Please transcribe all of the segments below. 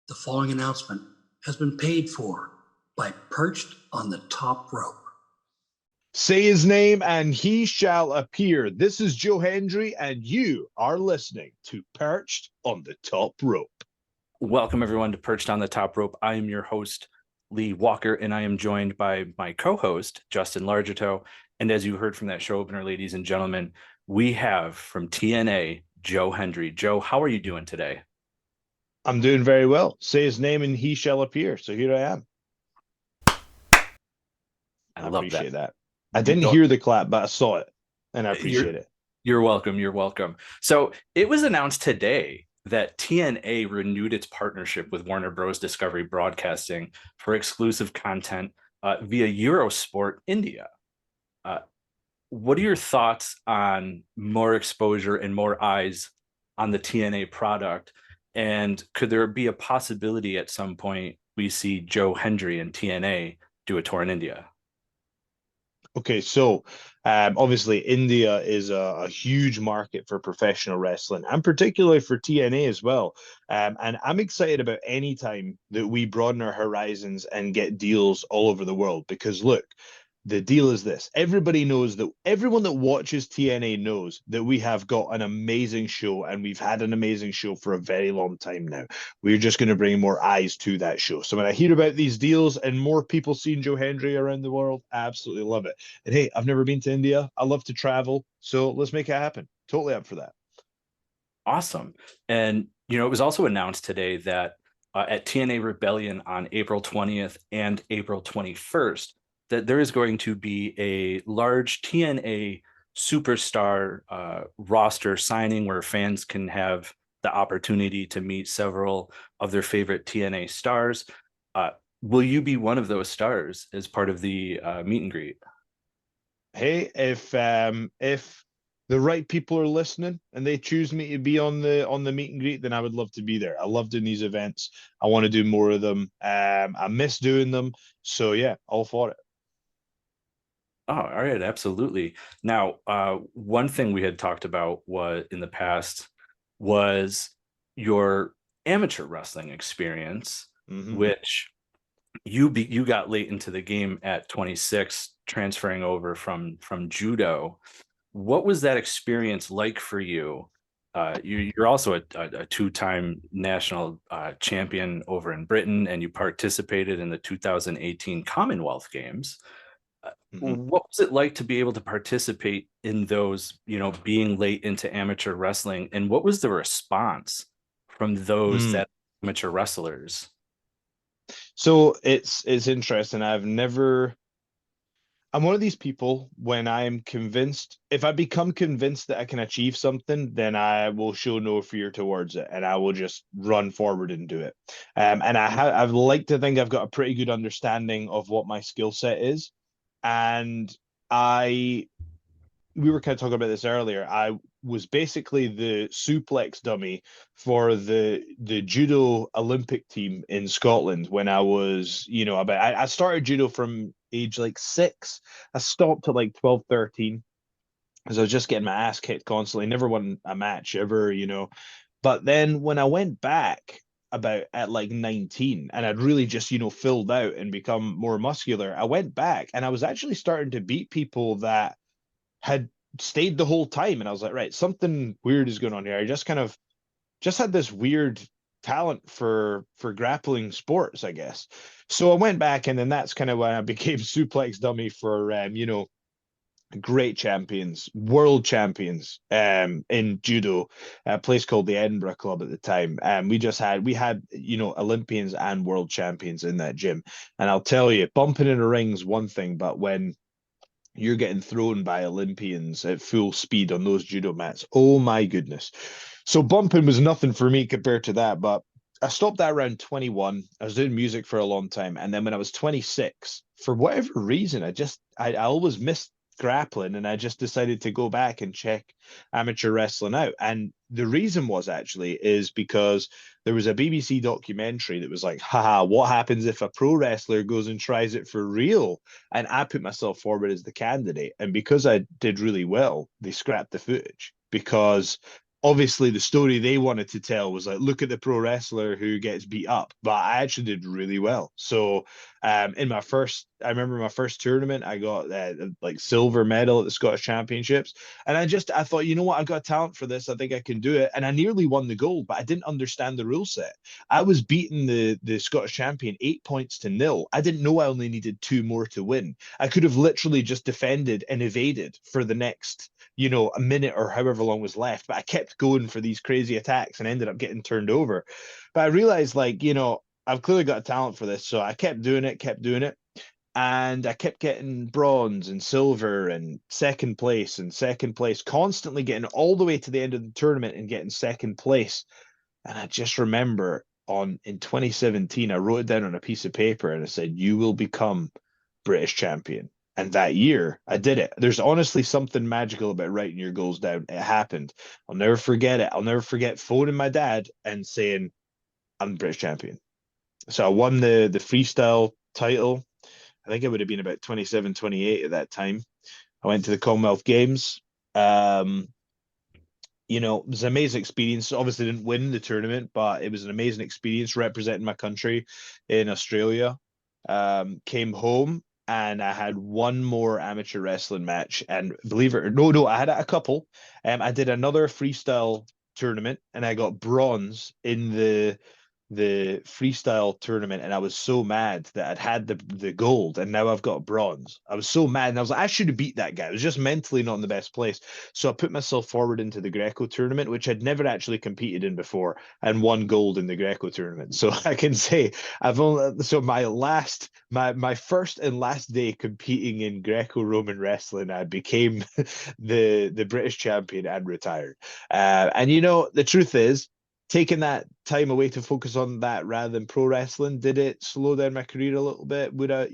The following announcement has been paid for by Perched on the Top Rope. Say his name and he shall appear. This is Joe Hendry, and you are listening to Perched on the Top Rope. Welcome, everyone, to Perched on the Top Rope. I am your host, Lee Walker, and I am joined by my co-host, Justin Largito. And as you heard from that show opener, ladies and gentlemen, we have from TNA, Joe Hendry. Joe, how are you doing today? I'm doing very well. Say his name and he shall appear. So here I am. I love appreciate that. I didn't hear the clap, but I saw it, and I appreciate it. You're welcome. You're welcome. So it was announced today that TNA renewed its partnership with Warner Bros. Discovery Broadcasting for exclusive content via Eurosport India. What are your thoughts on more exposure and more eyes on the TNA product? And could there be a possibility at some point we see Joe Hendry and TNA do a tour in India? Okay, so obviously India is a huge market for professional wrestling, and particularly for TNA as well. And I'm excited about any time that we broaden our horizons and get deals all over the world. Because look, the deal is this. Everybody knows that everyone that watches TNA knows that we have got an amazing show, and we've had an amazing show for a very long time now. We're just going to bring more eyes to that show. So when I hear about these deals and more people seeing Joe Hendry around the world, I absolutely love it. And hey, I've never been to India. I love to travel. So let's make it happen. Totally up for that. Awesome. And, it was also announced today that at TNA Rebellion on April 20th and April 21st, that there is going to be a large TNA superstar roster signing where fans can have the opportunity to meet several of their favorite TNA stars. Will you be one of those stars as part of the meet and greet? Hey, if the right people are listening and they choose me to be on the meet and greet, then I would love to be there. I love doing these events. I want to do more of them. I miss doing them. So yeah, all for it. Oh, all right, absolutely. Now, one thing we had talked about in the past was your amateur wrestling experience, which you got late into the game at 26, transferring over from judo. What was that experience like for you? You're also a two-time national champion over in Britain, and you participated in the 2018 Commonwealth Games. What was it like to be able to participate in those, being late into amateur wrestling? And what was the response from those that amateur wrestlers? So it's interesting. I'm one of these people, when I'm convinced, if I become convinced that I can achieve something, then I will show no fear towards it, and I will just run forward and do it. And I've like to think I've got a pretty good understanding of what my skill set is. And we were kind of talking about this earlier. I was basically the suplex dummy for the judo Olympic team in Scotland when I was, I started judo from age like 6. I stopped at like 12, 13 because I was just getting my ass kicked constantly. Never won a match ever, But then when I went back about at like 19 and I'd really just, filled out and become more muscular, I went back and I was actually starting to beat people that had stayed the whole time. And I was like, right, something weird is going on here. I just had this weird talent for grappling sports, I guess. So I went back, and then that's kind of when I became suplex dummy for great champions, world champions in judo, a place called the Edinburgh Club at the time. And we had Olympians and world champions in that gym. And I'll tell you, bumping in a ring's one thing, but when you're getting thrown by Olympians at full speed on those judo mats, oh my goodness. So bumping was nothing for me compared to that. But I stopped that around 21. I was doing music for a long time. And then when I was 26, for whatever reason, I always missed grappling, and I just decided to go back and check amateur wrestling out. And the reason is because there was a BBC documentary that was like, haha, what happens if a pro wrestler goes and tries it for real? And I put myself forward as the candidate. And because I did really well, they scrapped the footage because obviously the story they wanted to tell was like, look at the pro wrestler who gets beat up, but I actually did really well. So I remember my first tournament, I got like silver medal at the Scottish Championships, and I thought, you know what, I've got talent for this, I think I can do it, and I nearly won the gold, but I didn't understand the rule set. I was beating the Scottish champion 8 points to 0. I didn't know I only needed 2 more to win. I could have literally just defended and evaded for the next, a minute or however long was left. But I kept going for these crazy attacks and ended up getting turned over. But I realized, like, I've clearly got a talent for this. So I kept doing it. And I kept getting bronze and silver and second place, constantly getting all the way to the end of the tournament and getting second place. And I just remember in 2017, I wrote it down on a piece of paper and I said, you will become British champion. And that year, I did it. There's honestly something magical about writing your goals down. It happened. I'll never forget it. I'll never forget phoning my dad and saying, I'm British champion. So I won the freestyle title. I think it would have been about 27, 28 at that time. I went to the Commonwealth Games. It was an amazing experience. Obviously, didn't win the tournament, but it was an amazing experience representing my country in Australia. Came home and I had one more amateur wrestling match. And believe it or no, I had a couple. I did another freestyle tournament and I got bronze in the freestyle tournament, and I was so mad that I'd had the gold and now I've got bronze. I was so mad, and I was like, I should have beat that guy. I was just mentally not in the best place. So I put myself forward into the Greco tournament, which I'd never actually competed in before, and won gold in the Greco tournament. So I can say my first and last day competing in Greco-Roman wrestling, I became the British champion and retired. And the truth is, taking that time away to focus on that rather than pro wrestling, did it slow down my career a little bit? Would I,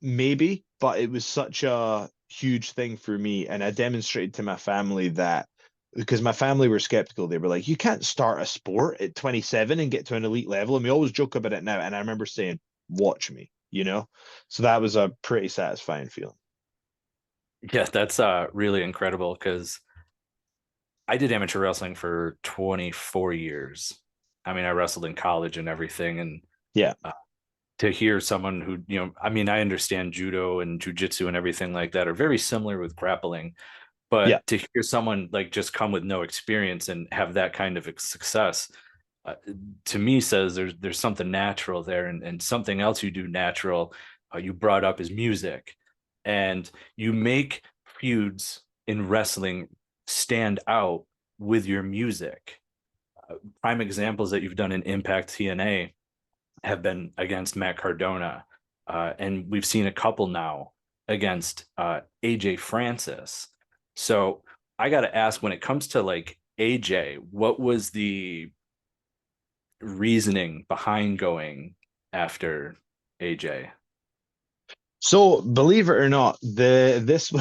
maybe, but it was such a huge thing for me. And I demonstrated to my family that, because my family were skeptical. They were like, you can't start a sport at 27 and get to an elite level. And we always joke about it now. And I remember saying, watch me, So that was a pretty satisfying feeling. Yeah, that's really incredible, because I did amateur wrestling for 24 years. I mean, I wrestled in college and everything. And yeah, to hear someone who, I understand judo and jujitsu and everything like that are very similar with grappling, but yeah, to hear someone like just come with no experience and have that kind of success, to me says there's something natural there, and something else you do natural. You brought up is music, and you make feuds in wrestling stand out with your music. Prime examples that you've done in Impact TNA have been against Matt Cardona, and we've seen a couple now against AJ Francis. So I got to ask, when it comes to like AJ, what was the reasoning behind going after AJ? So believe it or not, this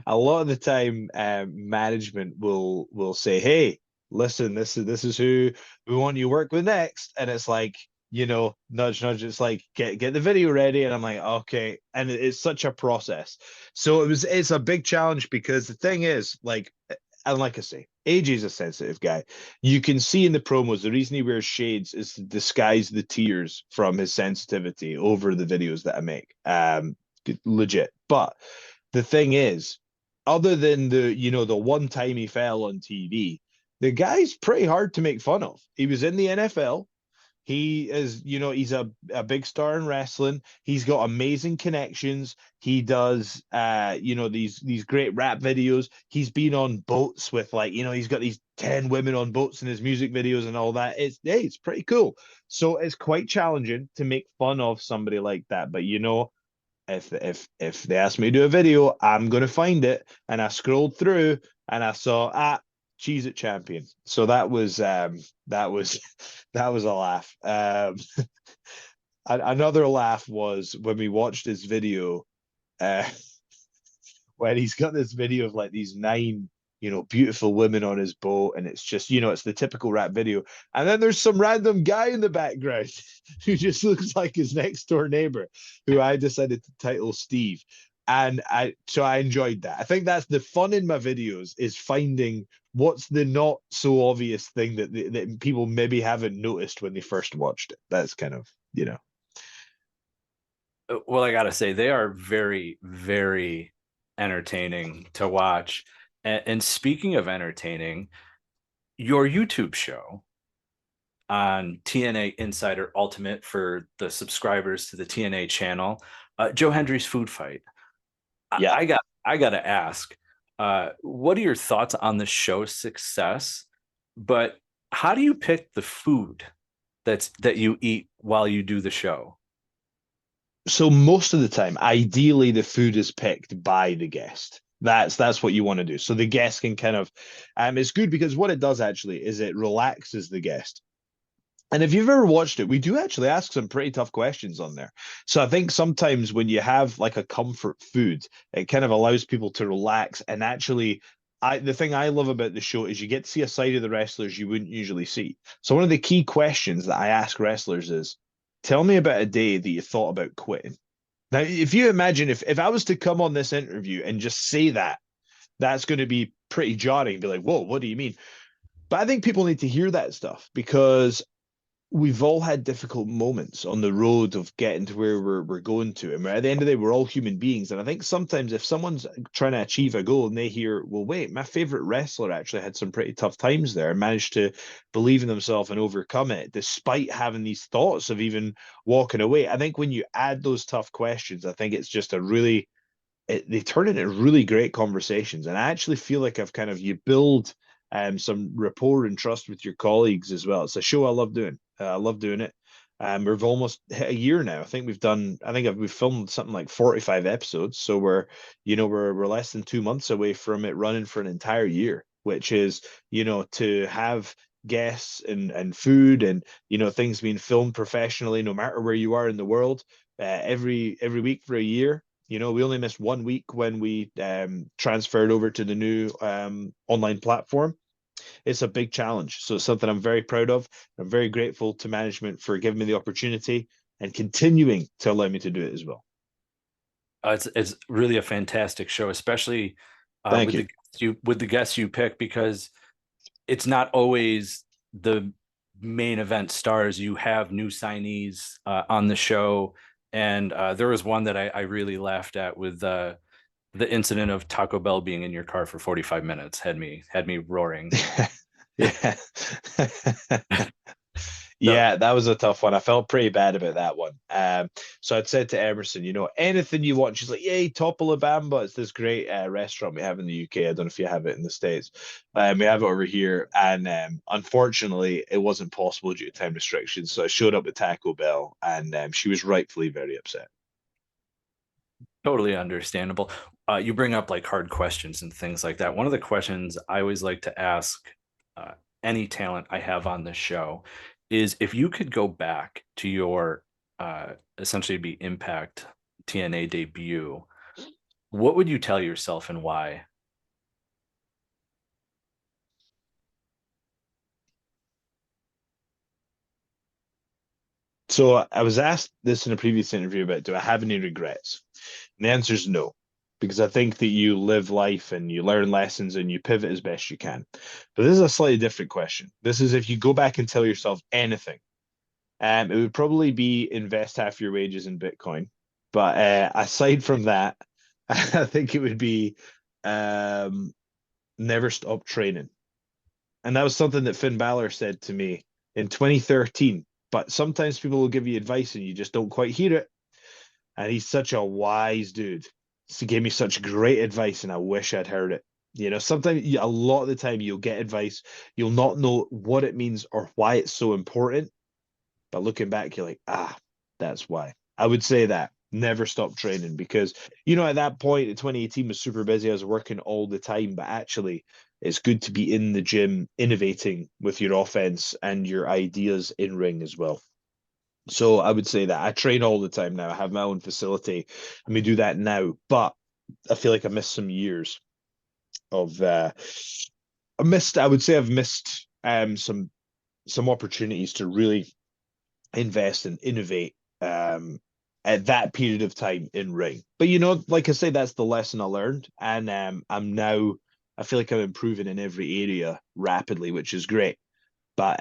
a lot of the time management will say, "Hey, listen, this is who we want you to work with next," and it's like, nudge nudge. It's like get the video ready, and I'm like, okay, and it's such a process. So it's a big challenge, because the thing is, like, and like I say, AJ's a sensitive guy. You can see in the promos, the reason he wears shades is to disguise the tears from his sensitivity over the videos that I make. Legit. But the thing is, other than the one time he fell on TV, the guy's pretty hard to make fun of. He was in the NFL. He is, he's a big star in wrestling. He's got amazing connections. He does, these great rap videos. He's been on boats with, like, he's got these 10 women on boats in his music videos and all that. It's pretty cool. So it's quite challenging to make fun of somebody like that. But if they ask me to do a video, I'm gonna find it. And I scrolled through and I saw Cheese It Champion. So that was that was a laugh. Another laugh was when we watched his video, when he's got this video of like these 9 beautiful women on his boat, and it's just, it's the typical rap video, and then there's some random guy in the background who just looks like his next door neighbor, who I decided to title Steve. And so I enjoyed that. I think that's the fun in my videos, is finding what's the not so obvious thing that people maybe haven't noticed when they first watched it. That's kind of, Well, I gotta say, they are very, very entertaining to watch. And speaking of entertaining, your YouTube show on TNA Insider Ultimate for the subscribers to the TNA channel, Joe Hendry's Food Fight. yeah. I gotta ask, what are your thoughts on the show's success? But how do you pick the food that you eat while you do the show? So most of the time, ideally, the food is picked by the guest. That's what you want to do. So the guest can kind of, it's good because what it does actually is it relaxes the guest. And if you've ever watched it, we do actually ask some pretty tough questions on there. So I think sometimes when you have like a comfort food, it kind of allows people to relax. And actually, the thing I love about the show is you get to see a side of the wrestlers you wouldn't usually see. So one of the key questions that I ask wrestlers is, tell me about a day that you thought about quitting. Now, if you imagine if I was to come on this interview and just say that, that's going to be pretty jarring. Be like, whoa, what do you mean? But I think people need to hear that stuff because we've all had difficult moments on the road of getting to where we're going to. And at the end of the day, we're all human beings. And I think sometimes if someone's trying to achieve a goal and they hear, well, wait, my favorite wrestler actually had some pretty tough times there and managed to believe in themselves and overcome it, despite having these thoughts of even walking away. I think when you add those tough questions, I think it's just they turn into really great conversations. And I actually feel like you build some rapport and trust with your colleagues as well. It's a show I love doing. I love doing it. We've almost hit a year now. We've filmed something like 45 episodes. So we're less than 2 months away from it running for an entire year, which is, to have guests and food and, things being filmed professionally, no matter where you are in the world, every week for a year. We only missed 1 week when we transferred over to the new online platform. It's a big challenge. So it's something I'm very proud of. I'm very grateful to management for giving me the opportunity and continuing to allow me to do it as well. It's really a fantastic show, especially Thank you. with the guests you pick, because it's not always the main event stars. You have new signees on the show, and there was one that I really laughed at with the incident of Taco Bell being in your car for 45 minutes. Had me roaring. Yeah. So, Yeah, that was a tough one. I felt pretty bad about that one. So I'd said to Emerson, anything you want. She's like, yay, Topo Bamba. It's this great restaurant we have in the UK. I don't know if you have it in the States. We have it over here. And unfortunately, it wasn't possible due to time restrictions. So I showed up at Taco Bell and she was rightfully very upset. totally understandable. You bring up like hard questions and things like that. One of the questions I always like to ask uh, any talent I have on this show is, if you could go back to your essentially be Impact TNA debut, what would you tell yourself and why? So I was asked this in a previous interview about, do I have any regrets? And the answer is no, because I think that you live life and you learn lessons and you pivot as best you can. But this is a slightly different question. This is, if you go back and tell yourself anything, it would probably be invest half your wages in Bitcoin. But aside from that, I think it would be um, never stop training. And that was something that Finn Balor said to me in 2013. But sometimes people will give you advice and you just don't quite hear it. And he's such a wise dude. He gave me such great advice, and I wish I'd heard it. Sometimes, a lot of the time, you'll get advice, you'll not know what it means or why it's so important. But looking back, you're like, that's why. I would say that. Never stop training, because, at that point in 2018 was super busy. I was working all the time, but actually it's good to be in the gym, innovating with your offense and your ideas in ring as well. So I would say that I train all the time now. I have my own facility and we do that now, but I feel like I missed some years of I would say I've missed some opportunities to really invest and innovate at that period of time in ring. But you know, like I say, that's the lesson I learned, and I feel like I'm improving in every area rapidly, which is great. But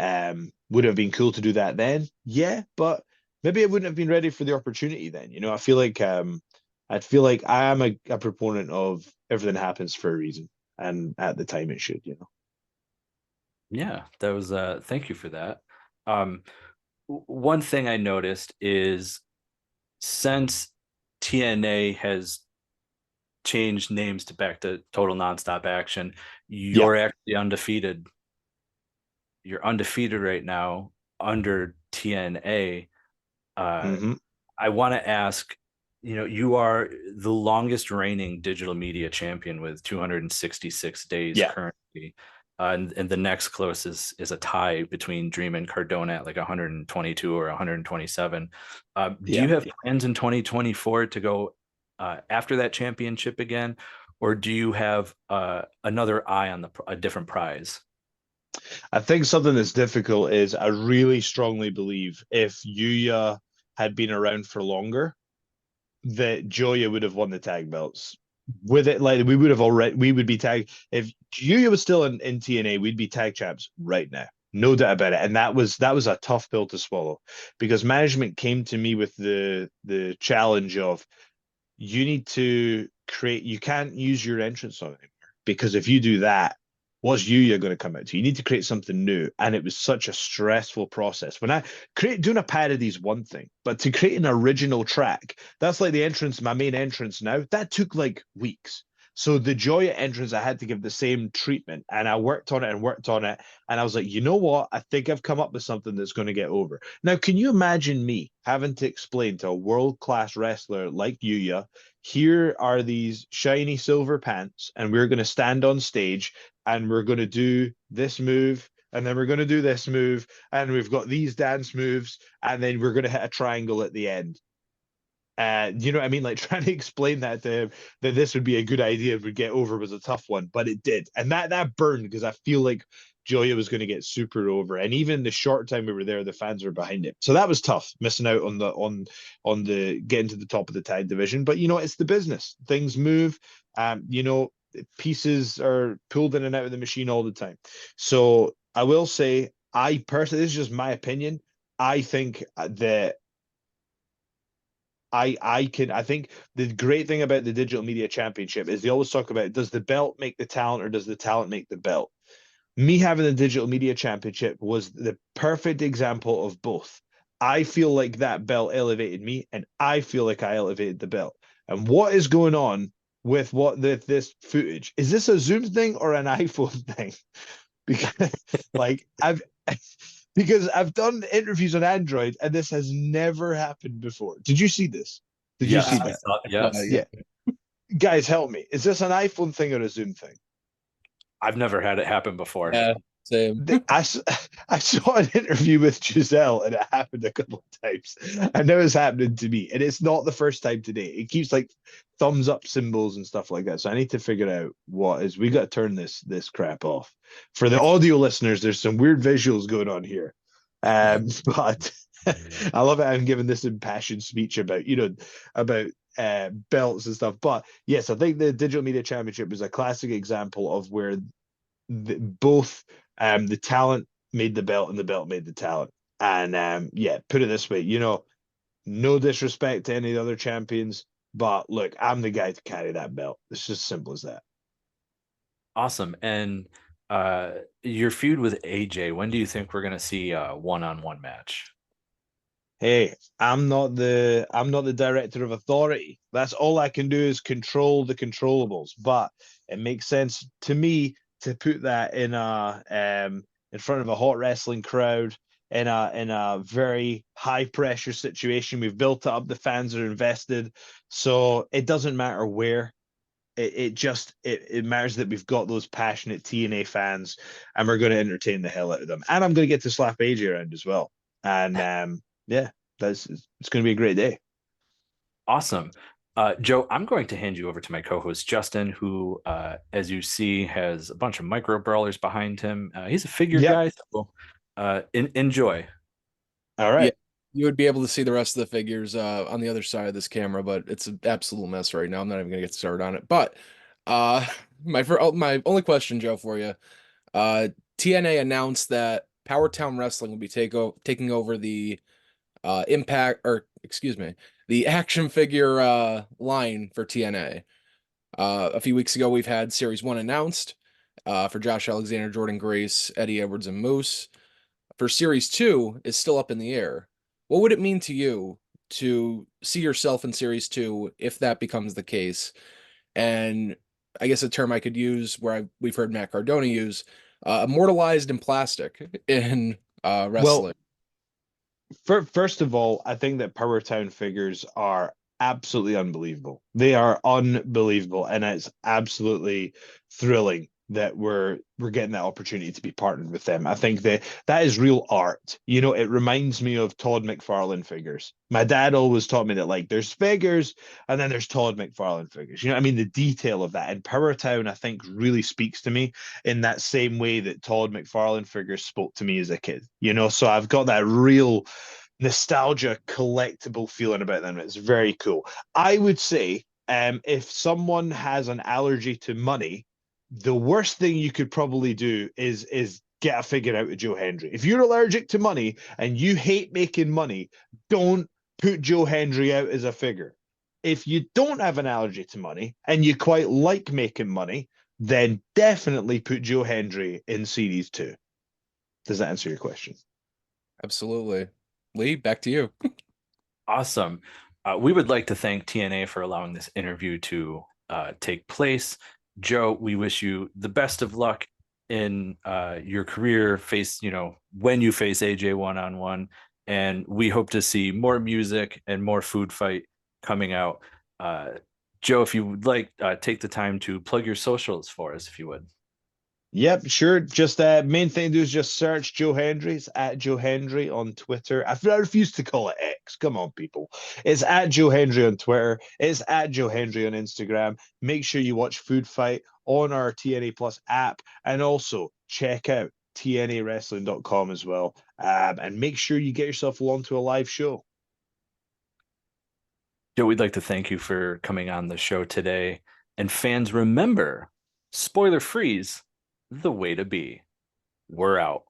would it have been cool to do that then? Yeah, but maybe I wouldn't have been ready for the opportunity then. You know, I'd feel like I am a proponent of everything happens for a reason, and at the time it should, you know. Yeah, that was thank you for that. Um, one thing I noticed is since TNA has changed names to back to Total Nonstop Action, Yeah. you're actually undefeated. You're undefeated right now under TNA. Hmm. I want to ask, you are the longest reigning digital media champion with 266 days Yeah. currently. And the next closest is a tie between Dream and Cardona at like 122 or 127. Do Yeah. you have plans in 2024 to go after that championship again, or do you have another eye on a different prize? I think something that's difficult is I really strongly believe if Yuya had been around for longer, that Joya would have won the tag belts. With it, like we would be tag if Yuya was still in TNA, we'd be tag champs right now. No doubt about it. And that was a tough pill to swallow because management came to me with the challenge of you need to you can't use your entrance on it anymore because if you do that, what's Yuya going to come out to? You need to create something new. And it was such a stressful process. When I create doing a parody is one thing, but to create an original track, that's like the entrance, my main entrance now, that took like weeks. So the Joya entrance, I had to give the same treatment, and I worked on it and worked on it, and I was like, you know what? I think I've come up with something that's going to get over. Now, can you imagine me having to explain to a world-class wrestler like Yuya, here are these shiny silver pants, and we're going to stand on stage, and we're going to do this move, and then we're going to do this move, and we've got these dance moves, and then we're going to hit a triangle at the end. You know what I mean? Like trying to explain that to him that this would be a good idea would get over was a tough one, but it did, and that burned because I feel like Joya was going to get super over, and even the short time we were there, the fans were behind it, so that was tough, missing out on the getting to the top of the tag division. But you know, it's the business; things move. You know, pieces are pulled in and out of the machine all the time. So I will say, I personally, this is just my opinion. I think that I think the great thing about the Digital Media Championship is they always talk about, does the belt make the talent or does the talent make the belt? Me having the Digital Media Championship was the perfect example of both. I feel like that belt elevated me, and I feel like I elevated the belt. And what is going on with this footage? Is this a Zoom thing or an iPhone thing? Because like because I've done interviews on Android and this has never happened before. Did you see this? Did you see Yes, that? yes. Yeah. Guys, help me. Is this an iPhone thing or a Zoom thing? I've never had it happen before. Yeah, same. I saw an interview with Giselle and it happened a couple of times. I know it's happening to me, and it's not the first time today. It keeps like thumbs up symbols and stuff like that. So I need to figure out what is. We got to turn this crap off. For the audio listeners, there's some weird visuals going on here, but I love it. I'm giving this impassioned speech about about belts and stuff. But yes, I think the Digital Media Championship was a classic example of where both the talent made the belt and the belt made the talent. And yeah, put it this way, no disrespect to any of the other champions, but look, I'm the guy to carry that belt. It's just simple as that. Awesome. And your feud with AJ, when do you think we're going to see a one-on-one match? Hey, I'm not the director of authority. That's all I can do is control the controllables. But it makes sense to me to put that in front of a hot wrestling crowd in a very high pressure situation. We've built it up, the fans are invested. So it doesn't matter where. It matters that we've got those passionate TNA fans and we're going to entertain the hell out of them. And I'm going to get to slap AJ around as well. And yeah, it's going to be a great day. Awesome. Joe, I'm going to hand you over to my co-host, Justin, who, as you see, has a bunch of micro brawlers behind him. He's a figure guy, so enjoy. All right. You would be able to see the rest of the figures on the other side of this camera, but it's an absolute mess right now. I'm not even gonna get started on it. But uh, my only question, Joe, for you, TNA announced that Power Town Wrestling will be taking over the Impact, or excuse me, the action figure line for TNA. A few weeks ago, we've had Series 1 announced for Josh Alexander, Jordan Grace, Eddie Edwards, and Moose. For Series 2 is still up in the air. What would it mean to you to see yourself in Series 2 if that becomes the case? And I guess a term I could use we've heard Matt Cardona use, immortalized in plastic in wrestling. First of all, I think that Power Town figures are absolutely unbelievable. They are unbelievable, and it's absolutely thrilling that we're getting that opportunity to be partnered with them. I think that is real art. You know, it reminds me of Todd McFarlane figures. My dad always taught me that, like, there's figures and then there's Todd McFarlane figures. You know what I mean? The detail of that. And Power Town, I think, really speaks to me in that same way that Todd McFarlane figures spoke to me as a kid. You know, so I've got that real nostalgia collectible feeling about them. It's very cool. I would say if someone has an allergy to money, the worst thing you could probably do is get a figure out of Joe Hendry. If you're allergic to money and you hate making money, don't put Joe Hendry out as a figure. If you don't have an allergy to money and you quite like making money, then definitely put Joe Hendry in Series 2. Does that answer your question? Absolutely. Lee, back to you. Awesome. We would like to thank TNA for allowing this interview to take place. Joe, we wish you the best of luck in your career, when you face AJ one-on-one, and we hope to see more music and more food fight coming out. Joe, if you would like, take the time to plug your socials for us, if you would. Yep, sure. Just main thing to do is just search Joe Hendry. It's at Joe Hendry on Twitter. I refuse to call it X. Come on, people. It's at Joe Hendry on Twitter. It's at Joe Hendry on Instagram. Make sure you watch Food Fight on our TNA Plus app, and also check out TNAWrestling.com as well. And make sure you get yourself along to a live show. Joe, we'd like to thank you for coming on the show today. And fans, remember, spoiler freeze, the way to be. We're out.